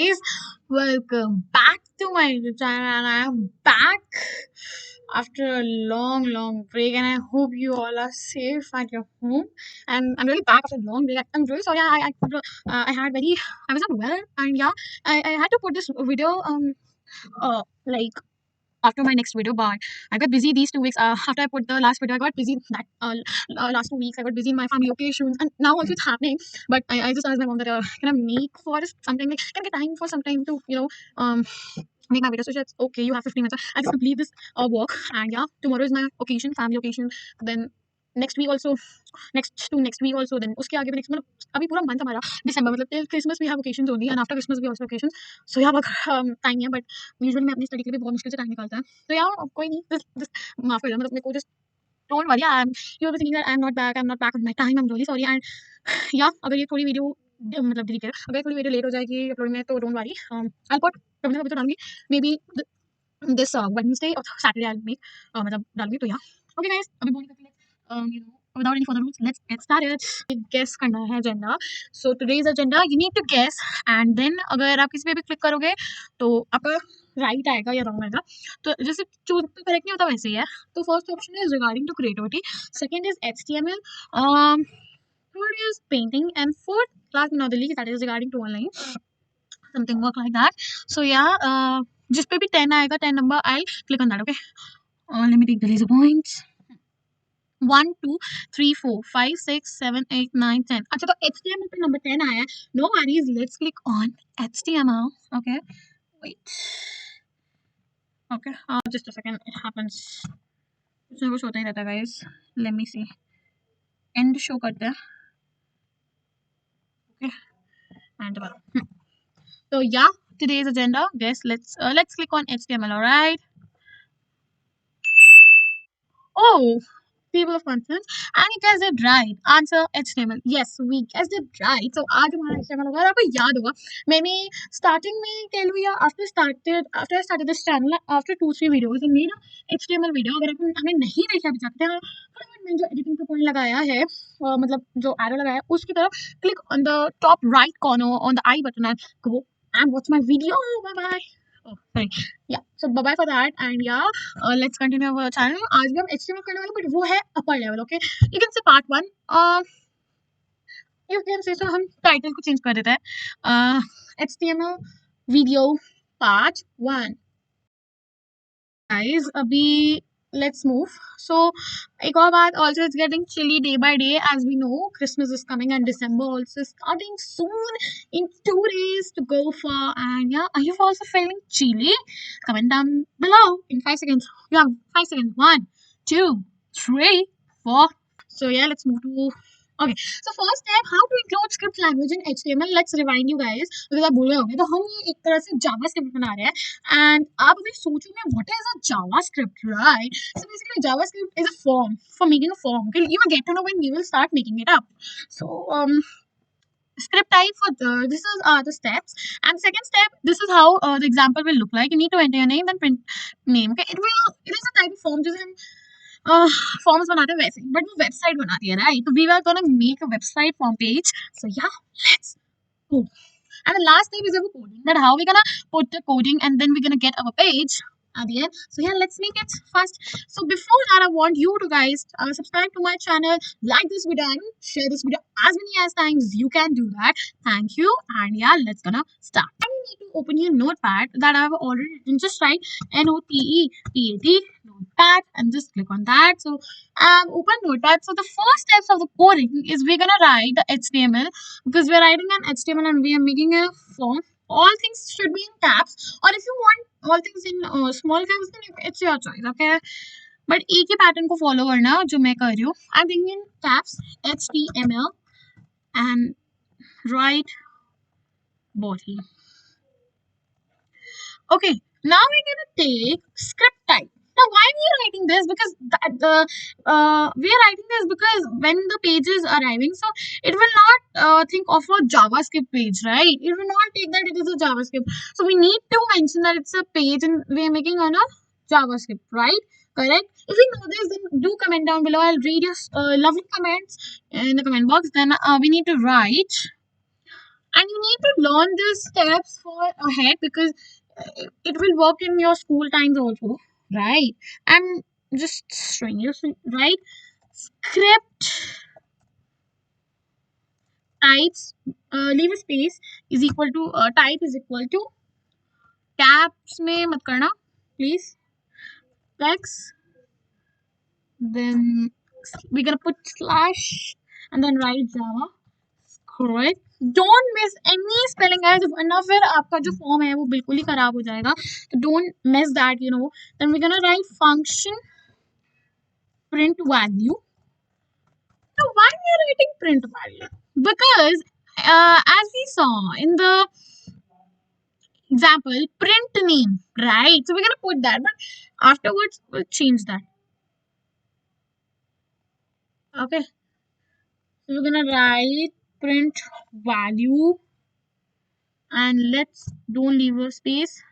guys, welcome back to my YouTube channel, and I am back after a long break, and I hope you all are safe at your home. And I'm really back after a long break. I'm really sorry. I had very I was not well, and yeah, I had to put this video like after my next video, but I got busy these 2 weeks. After I put the last video, I got busy that last 2 weeks. I got busy in my family occasions, and now also it's happening. But I just asked my mom that can I make for something, like can I get time for some time to make my video. So she said, okay, you have 15 minutes. I just complete this work, and yeah, tomorrow is my occasion, family occasion. Then next week also, next week also, then उसके आगे भी next मतलब अभी पूरा month हमारा December, मतलब till Christmas we have occasions only, and after Christmas we also occasions. So yeah, time है, but usually मैं अपनी study के लिए बहुत मुश्किल से time निकालता है. तो यार कोई नहीं, just माफ कर दो, मतलब मेरे को just don't worry. You'll be thinking that I'm not back on my time. I'm really sorry. And yeah, अगर ये थोड़ी वीडियो मतलब डिलीट है, अगर थोड़ी वीडियो लेट हो जाएगी अपलोड में, तो डोंट वरी. I'll put कभी ना कभी तो डालूंगी, maybe this Wednesday or Saturday I'll make मतलब डालूंगी. तो yeah, okay guys, अभी बोल करके without any further ado, let's get started. Guess करना है agenda. So today's agenda you need to guess, and then अगर आप किसी पे भी क्लिक करोगे तो आपका राइट आएगा या रॉन्ग आएगा. तो जैसे चूज तो करेक्ट नहीं होता वैसे ही है. तो first option is regarding to creativity, second is HTML, third is painting, and fourth, last but not the least, that is regarding to online, something work like that. So yeah, जिस पे भी 10 आएगा, 10 number, I'll click on that. Okay, let me take the laser points. 1 2 3 4 5 6 7 8 9 10. अच्छा, तो HTML पे number 10 आया है. No worries, let's click on HTML. Okay, wait. Okay, just a second, it happens. कुछ ना कुछ होता ही रहता है guys. Let me see. End show करते हैं. Okay, and so yeah, today's agenda. Guess let's click on HTML. All right. Oh, people of confidence, and you guessed it right. Answer HTML. Yes, we guessed it right. So आज हमारा HTML होगा. और आपको याद होगा मैंने starting में tell you, या after I started this channel, after 2-3 videos I made a HTML video. अगर आपने नहीं देखा अभी तक, फटाफट मैंने जो एडिटिंग का पॉइंट लगाया है, मतलब जो एरो लगाया है, उसकी तरफ click on the top right corner on the I button and go and watch my video. Bye bye. Oh, sorry. Yeah, so bye bye for that, and yeah, let's continue our channel. आज भी हम HTML करने वाले, but वो है upper level. Okay, you can say part 1. You can say, so हम title को change कर देते हैं. HTML video part 1. Guys, अभी let's move. So एक और बात, also it's getting chilly day by day, as we know. Christmas is coming and December also is starting soon, in 2 days to go for. And yeah, are you also feeling chilly? Comment down below in 5 seconds. You have 5 seconds. 1 2 3 4. So yeah, let's move to. Okay, so first step, how to include script language in HTML. Let's rewind you guys, because आप भूल गए होंगे. तो हम ये एक तरह से JavaScript बना रहे हैं, and आप अभी सोचोगे what is a JavaScript, right? So basically JavaScript is a form for making a form. Okay, you will get to know when we will start making it up. So script type for this is the steps, and second step, this is how the example will look like. You need to enter your name, then print name. Okay, it is a type of form जिसे हम forms बनाते हैं वैसे, but वो website बनाती है, right? तो we are gonna make a website form page. So yeah, let's go. And the last step is our coding. That how we're gonna put the coding, and then we're gonna get our page at the end. So yeah, let's make it fast. So before that, I want you to guys subscribe to my channel, like this video, and share this video as many as times you can do that. Thank you. And yeah, let's gonna start. And you need to open your notepad that I've already written. Just write NOTEPAD notepad and just click on that. So open notepad. So the first steps of the coding is we're gonna write the HTML, because we're writing an HTML and we are making a form. All things should be in caps, or if you want all things in small caps, then it's your choice. Okay, but एक ही pattern को follow करना जो मैं कर रही हूँ. I am thinking in caps HTML and write body. Okay, now we're gonna take script type. Now, why we are writing this? Because we are writing this because when the page is arriving, so it will not think of a JavaScript page, right? It will not take that it is a JavaScript. So we need to mention that it's a page and we are making on a JavaScript, right? Correct? If you know this, then do comment down below. I'll read your lovely comments in the comment box. Then we need to write and you need to learn these steps for ahead because it will work in your school times also, right? I'm just showing you, right? Script types, leave a space is equal to type is equal to caps में मत करना please, x, then we're gonna put slash and then write Java script. Don't miss any spelling guys, वरना फिर आपका जो form है वो बिल्कुल ही खराब हो जाएगा. So don't miss that, you know. Then we're gonna write function print value. So why we are writing print value? Because as we saw in the example, print name, right? So we're gonna put that, but afterwards we'll change that. Okay. So we're gonna write print value and let's don't leave a space.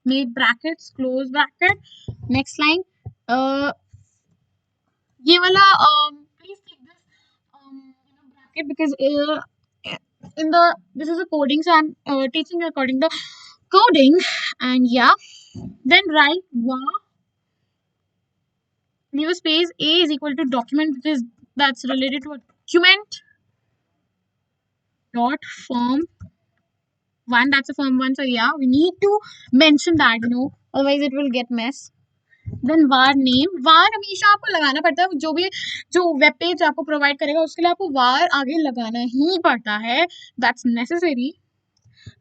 Make brackets, close bracket. Next line. ये वाला please take this bracket because in the this is a coding, so I'm teaching you according to coding, and yeah, then write var, leave a space, a is equal to document because that's related to a document dot form one, that's a form one, so yeah, we need to mention that, you know, otherwise it will get mess. Then var name, var हमेशा आपको लगाना पड़ता है, जो भी जो web page आपको provide करेगा उसके लिए आपको वार आगे लगाना ही पड़ता है, that's necessary.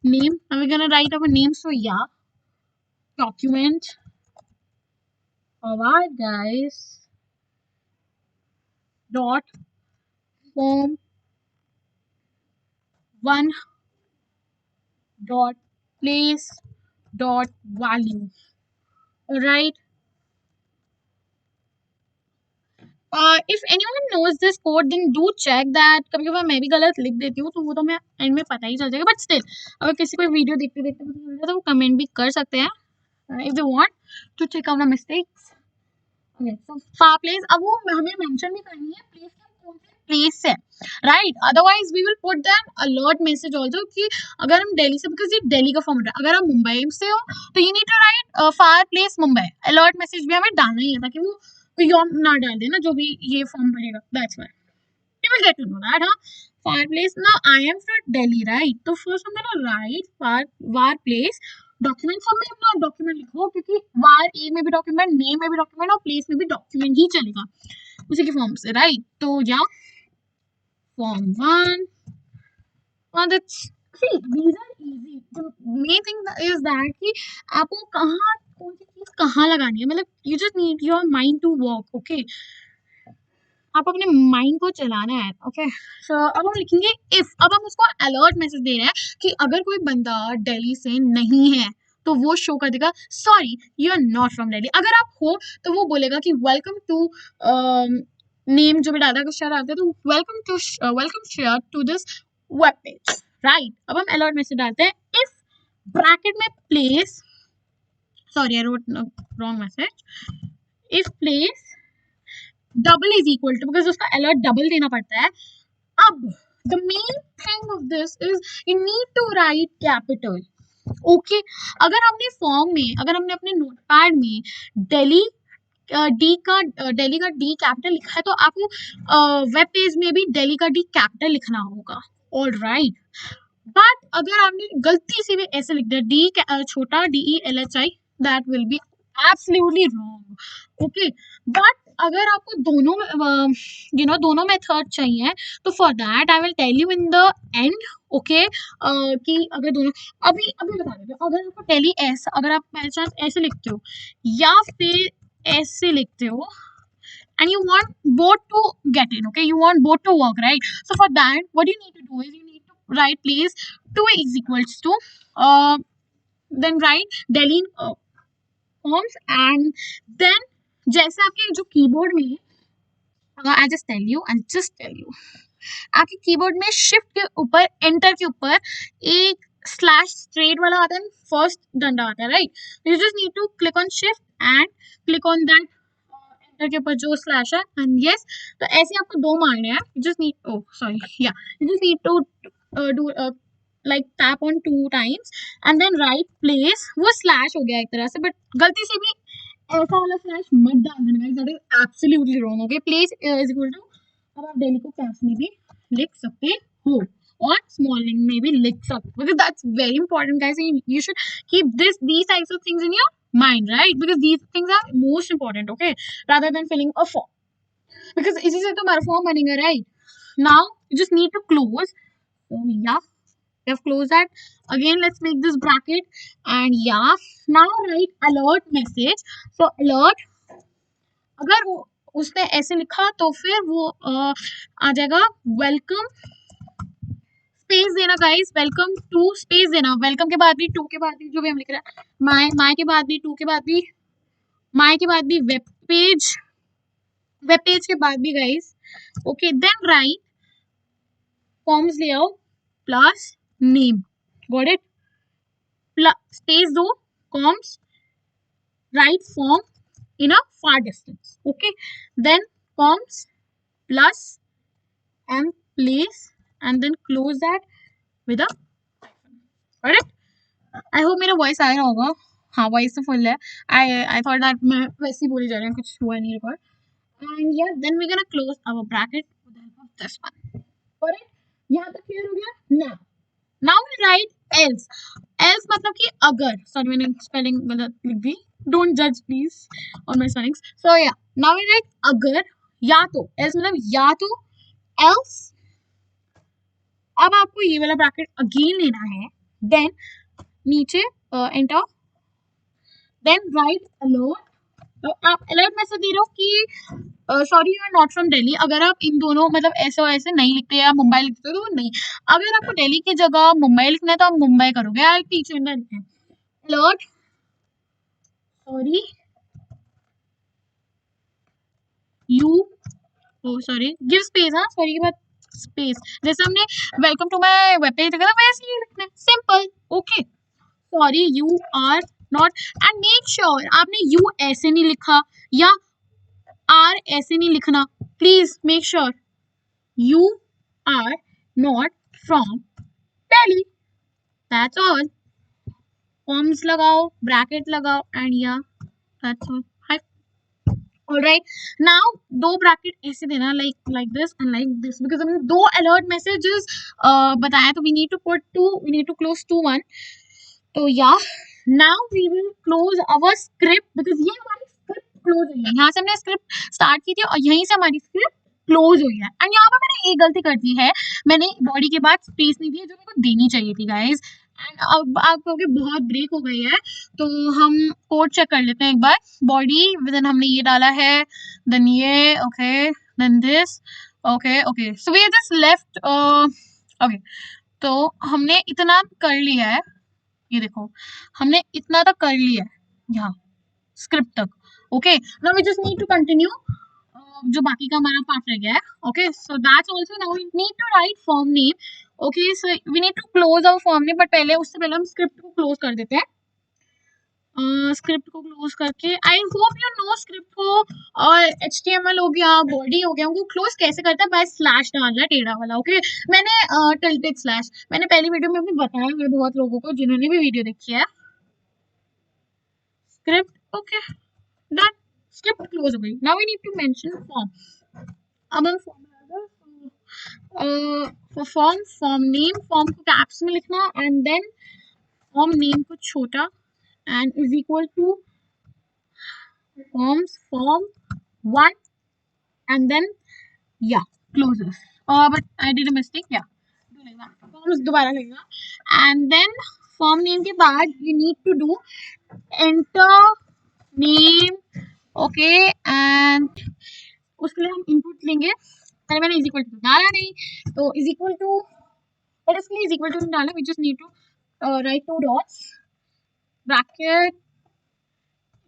Name, now we're gonna write our name, so yeah, document. Alright guys, dot form one dot place dot value. Alright. If anyone knows this code, then do check that. कभी कभी मैं भी गलत लिख देती हूँ तो वो तो मैं एंड में पता ही चल जाएगा, बट स्टिल अगर किसी को वीडियो देखते देखते पता चल जाए तो वो कमेंट भी कर सकते हैं if they want to check out the mistakes. Okay, so far place, अब वो हमें मेंशन भी करनी है प्लेस का, कौन से प्लेस है, right? Otherwise we will put that alert message also कि अगर हम दिल्ली से, बिकॉज ये दिल्ली का फॉर्मेट है, अगर आप मुंबई से हो तो you need to write for place Mumbai, alert message भी हमें डालना ही है ताकि वो यॉन ना डाल देना जो भी ये फॉर्म भरेगा. That's why you will get to know that. Far place, now I am from Delhi, right? तो first I'm gonna write var place document, सब में अपना डॉक्यूमेंट लिखो क्योंकि वार ए में भी डॉक्यूमेंट, नेम में भी डॉक्यूमेंट और प्लेस में भी डॉक्यूमेंट ही चलेगा उसी के फॉर्म से, राइट? तो या form one, that's see these are easy. The main thing is that कि आपको कहाँ कौन सी चीज कहाँ लगानी है, मतलब you just need your mind to work, okay? आप अपने माइंड को चलाना है, ओके? सो अब हम लिखेंगे इफ, अब हम उसको अलर्ट मैसेज दे रहे हैं कि अगर कोई बंदा दिल्ली से नहीं है तो वो शो कर देगा sorry you are not from Delhi. अगर आप हो तो वो बोलेगा कि वेलकम टू नेम जो भी डालता है शेयर डालते हैं तो welcome share to this web page, right? अब हम अलर्ट मैसेज डालते हैं इफ ब्रैकेट में place, sorry I wrote wrong message, if place double is equal to, because उसका अलर्ट डबल देना पड़ता है. अब the main thing of this is you need to write capital, okay? अगर हमने फॉर्म में, अगर हमने अपने नोटपैड में दिल्ली डी का डी कैपिटल लिखा है तो आपको वेब पेज में भी दिल्ली का डी कैपिटल लिखना होगा, ऑल राइट? बट अगर आपने गलती से भी ऐसे लिख दिया डी छोटा DELHI, that will be absolutely wrong, okay? But अगर आपको दोनों दोनों मेथड चाहिए तो for that I will tell you in the end, okay? कि अगर दोनों अभी बता देते हो, अगर आपको टेली ऐसा, अगर आप बाई चांस ऐसे लिखते हो या फिर ऐसे लिखते हो and you want both to get in, okay? You want both to work, right? So for that what you need to do is you need to write please 2 is equals to then write Delhi forms and then जैसे आपके जो keyboard में I just tell you आपके keyboard में shift के ऊपर enter के ऊपर एक स्लैश स्ट्रेट वाला आता है, फर्स्ट डंडा आता है, right? You just need to click on shift and click on that enter के ऊपर जो स्लैश है एंड यस. तो ऐसे आपको दो मारने हैं, you just need you just need to do like tap on 2 times and then write place. वो slash हो गया एक तरह से, but गलती से भी ऐसा वाला slash मत डाल देना guys, that is absolutely wrong. Okay, place is equal to, अब आप डेली को कैप्स में भी लिख सकते हो और स्मॉल नेम में भी लिख सकते हो, because that's very important guys. You should keep these types of things in your mind, right? Because these things are most important, okay, rather than filling a form, because इसी से तो हमारा form बनेगा, right? Now you just need to close. So yeah, we have closed that. Again, let's make this bracket, and yeah, now write alert message. So alert, अगर वो उसने ऐसे लिखा तो फिर वो आ जाएगा वेलकम, स्पेस देना गाइस, वेलकम टू, स्पेस देना, वेलकम के बाद भी, टू के बाद भी, जो भी हम लिख रहे हैं, माय के बाद भी, टू के बाद भी, माय के बाद भी, वेब पेज के बाद भी guys. Okay, then write forms layout plus name, got it, space दो, commas, write form in a far distance. Okay, then comms plus and place and then close that with a hyphen. Alright, I hope मेरा voice आ रहा होगा. हाँ, voice तो full है. I thought that मैं वैसे ही बोली जा रही हूँ, कुछ हुआ नहीं record. And yeah, then we're gonna close our bracket with the help of this one. Alright, यहाँ तक clear हो गया. Now we write else. Else मतलब कि अगर, sorry मैंने spelling गलत लिख दी, don't judge please on my spellings. So yeah, now we write अगर, या तो, else मतलब या तो, else. अब आपको ये वाला ब्रैकेट अगेन लेना है, then नीचे enter, then write alert. तो आप अलर्ट मैसेज दे रहे हो कि sorry you are not from Delhi. अगर आप इन दोनों मतलब ऐसे और ऐसे नहीं लिखते या मुंबई लिखते हो तो नहीं. अगर आपको दिल्ली की जगह मुंबई लिखना है तो आप मुंबई करोगे. I teach you in the alert, sorry you, oh sorry, give space. हाँ, सॉरी के बाद स्पेस, जैसे हमने welcome to my web page लिखा था वैसे ही लिखना है, simple. Okay, sorry you are not, and make sure आपने यू ऐसे नहीं लिखा या आर ऐसे नहीं लिखना. Please make sure you are not from Delhi. That's all. Forms लगाओ, ब्रैकेट लगाओ, एंड या दैट्स ऑल. ऑलराइट, नाउ दो ब्रैकेट ऐसे देना, like this and like this, because हमने दो अलर्ट मैसेजेस बताया, तो we need to put two, we need to close two one. तो या now we will close our script, because ये हमारी स्क्रिप्ट क्लोज हुई है. यहाँ से हमने स्क्रिप्ट स्टार्ट की थी और यहीं से हमारी स्क्रिप्ट क्लोज हुई है. एंड यहाँ पर मैंने एक गलती कर दी है, मैंने बॉडी के बाद स्पेस नहीं दी जो मेरे को देनी चाहिए थी गाइज. एंड अब आप कहोगे बहुत ब्रेक हो गई है, तो हम कोड चेक कर लेते हैं एक बार. बॉडी देन हमने ये डाला है, देन ये, okay, then this, okay okay. So we just left, okay, तो हमने इतना कर लिया है, ये देखो हमने इतना तक कर लिया है यहाँ स्क्रिप्ट तक. Okay, now we just need to continue जो बाकी का हमारा पार्ट रह गया है. Okay, so that's also. Now we need to write form name. Okay, so we need to close our form name, but पहले उससे पहले हम स्क्रिप्ट को क्लोज कर देते हैं. स्क्रिप्ट को क्लोज करके, I hope you know script को, और HTML हो गया, बॉडी हो गया, उनको क्लोज कैसे करते हैं, बाय स्लैश डालना टेढ़ा वाला. ओके, मैंने टिल्टेड स्लैश मैंने पहली वीडियो में भी बताया है बहुत लोगों को जिन्होंने भी वीडियो देखी है. Script, okay, done. Script close हो गई. Now we need to mention form. अब हम फॉर्म नेम, फॉर्म को कैप्स में लिखना, एंड देन फॉर्म नेम को छोटा and is equal to form 1 and then yeah closes. But I did a mistake. Yeah, do like that. Forms दोबारा लगेगा, and then form name के बाद you need to do enter name. Okay, and उसके लिए हम input लेंगे. पहले मैंने is equal to डाला नहीं, तो is equal to, but इसके लिए is equal to डालना. We just need to write 2 dots, bracket,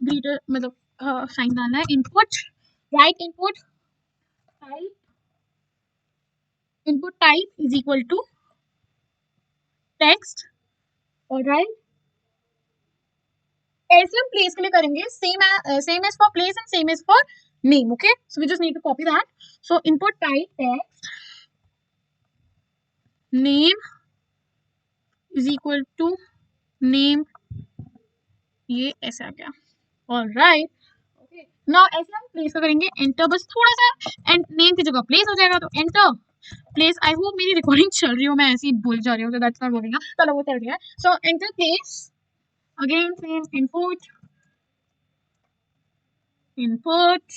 greater मतलब साइन डालना है. Input, write input type is equal to text. Alright, ऐसे हम प्लेस के लिए करेंगे, same as for place and same as for name. Okay, so we just need to copy that. So input type text, name, is equal to name, ये ऐसा आ गया। Alright, okay now ऐसे हम प्लेस का करेंगे एंटर, बस थोड़ा सा एंड नेम की जगह प्लेस हो जाएगा, तो एंटर प्लेस। आई होप मेरी रिकॉर्डिंग चल रही हो, मैं ऐसे ही बोल जा रही हूँ, तो दैट्स नॉट बोलिंग। चलो वो चल रही है। सो enter place, again same input, input,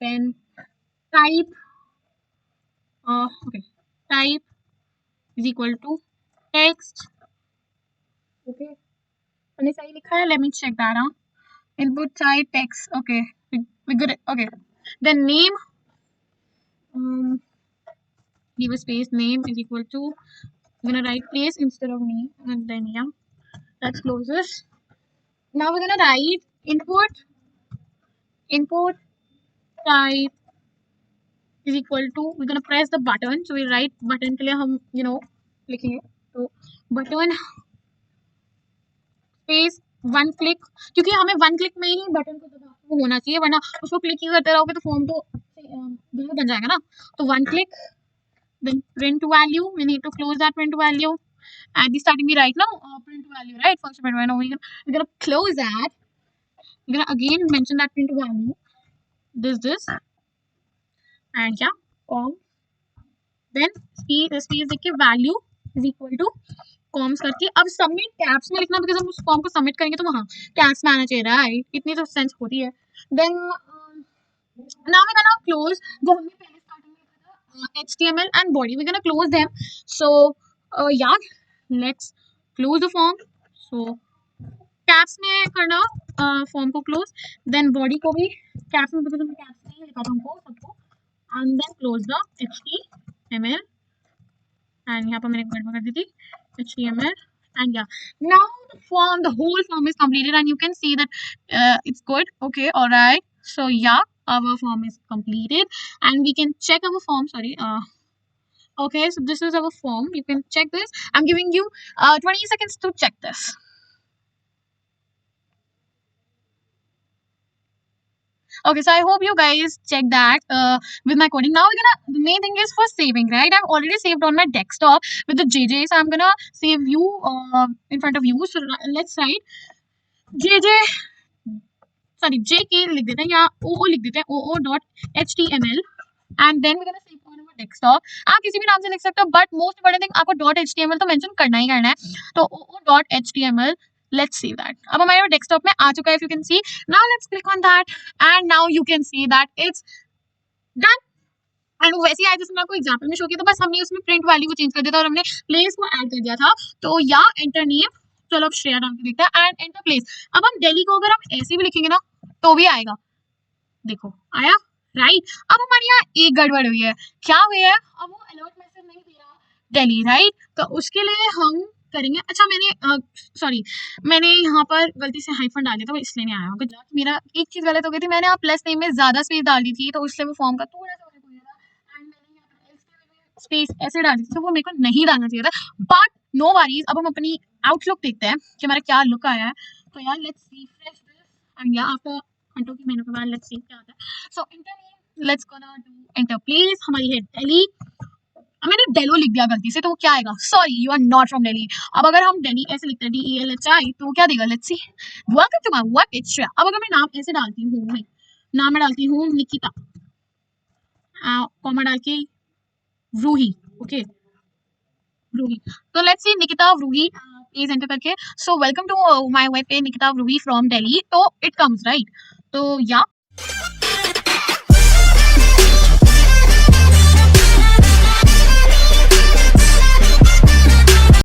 then type, okay, type is equal to text, okay, मैंने सही लिखा है, let me check that out. Input type text, okay, we good, okay, then name, give a space, name is equal to, we're gonna write place instead of name, and then yeah, let's close this. Now we're gonna write input type is equal to, we're gonna press the button, so we write button के लिए हम लिखेंगे, तो button space one click, क्योंकि हमें one click में ही button को दबा वो होना चाहिए, वरना उसको क्लिक ही करते रहोगे तो फॉर्म तो बन जाएगा ना। तो one click, then print value, we need to close that print value at the starting, we write now print value, right, function print value. Now we're gonna close that, we're gonna again mention that print value, this and yeah, then space देखिए value is equal to commas करके, अब submit caps में लिखना, because हम उस form को submit करेंगे तो वहाँ कैप्स में आना चाहिए, राइट, इतनी तो सेंस होती है। Then now we gonna close, जो हमने पहले स्टार्टिंग में लिखा था HTML and body, we gonna close them. So yeah let's close the form, so caps में करना फॉर्म को क्लोज, देन बॉडी को भी कैप्स में, बिकॉज हमने कैप्स में ही लिखा था हमको सबको, and then close the HTML, एंड यहाँ पर मैंने गड़बड़ कर दी थी HTML, and yeah, now the whole form is completed, and you can see that it's good, okay, all right. So yeah, our form is completed, and we can check our form, sorry, okay, so this is our form, you can check this. I'm giving you 20 seconds to check this. Okay, so I hope you guys check that with my coding. Now we're gonna, the main thing is for saving, right? I've already saved on my desktop with the JJ, so I'm gonna save you in front of you. So let's write JJ, sorry, JK लिख देते हैं, या OO लिख देते हैं, oo.html, and then we're gonna save on our desktop. आप किसी भी नाम से लिख सकते हो, but most important thing आपको .html तो mention करना ही करना है, तो oo.html, let's save that. अब हमारे डेस्कटॉप में आ चुका है, if you can see. Now let's click on that, and now you can see that it's done. And वैसे ही आया जैसे मैं आपको एग्जांपल में शो किया, तो बस हमने उसमें प्रिंट वैल्यू को चेंज कर दिया था और हमने प्लेस को ऐड कर दिया था। तो या एंटर नेम, चलो अब श्रेया डाल के देखते हैं, एंड एंटर प्लेस। अब हम दिल्ली को अगर हम ऐसे भी लिखेंगे ना तो भी आएगा, देखो आया, राइट। अब हमारे यहाँ एक गड़बड़ हुई है, क्या हुई है, अब वो अलर्ट मैसेज नहीं दे रहा दिल्ली, राइट, तो उसके लिए हम करेंगे, अच्छा मैंने सॉरी मैंने यहाँ पर गलती से हाइफन डाल दिया था, इसलिए नहीं आया होगा, मेरा एक चीज गलत हो गई थी, मैंने यहाँ प्लस नेम में ज्यादा स्पेस डाल दी थी, तो इसलिए वो फॉर्म का थोड़ा सा स्पेस ऐसे डाल दी थी, तो वो मेरे को नहीं डालना चाहिए था, बट नो वरीज। अब हम अपनी आउटलुक देखते हैं कि हमारा क्या लुक आया है, तो यार let's refresh this, and yeah after control key menu के बाद लेट्स सी क्या आता है। So enter let's gonna do enter place, हमारी है दिल्ली, मैंने डेलो लिख दिया गलती से, तो वो क्या आएगा, sorry you are not from Delhi. अब अगर हम दिल्ली ऐसे लिखते हैं DELHI, तो वो क्या देगा, let's see, welcome to my web page. अब अगर मैं नाम ऐसे डालती हूँ, नाम में डालती हूँ निकिता, कॉमा डाल के रूही, ओके रूही, तो let's see Nikita Ruhi, please enter करके, so welcome to my web page Nikita Ruhi from Delhi, तो इट कम्स राइट। तो या